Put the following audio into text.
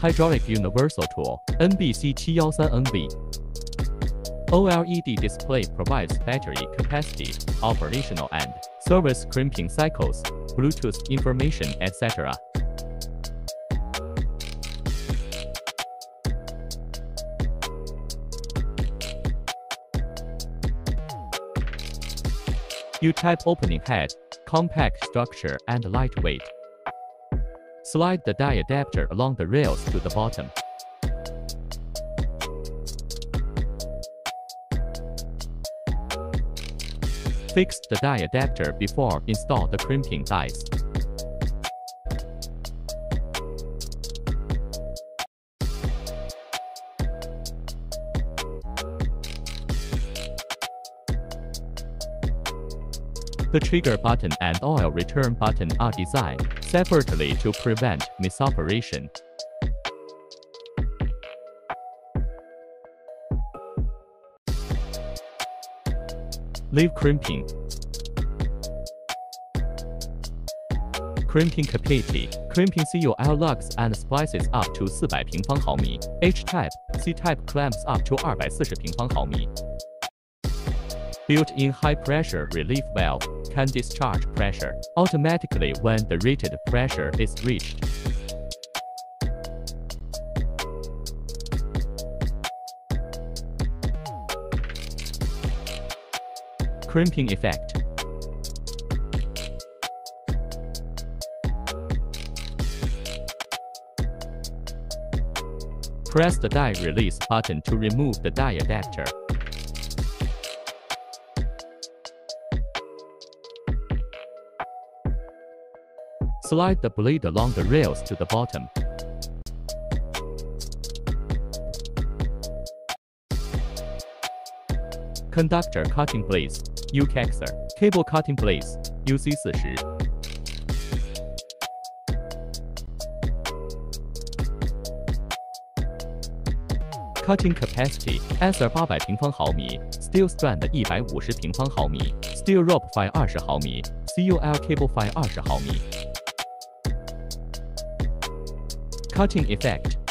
Hydraulic Universal Tool, NBC-713UNV. OLED display provides battery capacity, operational and service crimping cycles, Bluetooth information, etc. U-type opening head, compact structure and lightweight. Slide the die adapter along the rails to the bottom. Fix the die adapter before install the crimping dies. The trigger button and oil return button are designed separately to prevent misoperation. Leaf crimping. Crimping capacity. Crimping CUL lugs and splices up to 400平方毫米. H-type, C-type clamps up to 240平方毫米. Built-in high-pressure relief valve can discharge pressure automatically when the rated pressure is reached. Crimping effect. Press the die release button to remove the die adapter. Slide the blade along the rails to the bottom. Conductor cutting blades, ACSR. Cable cutting blades, UC40. Cutting capacity, ACSR 800平方毫米 Steel strand 150平方毫米 Steel rope file 20毫米 CUL cable file 20毫米 Cutting effect.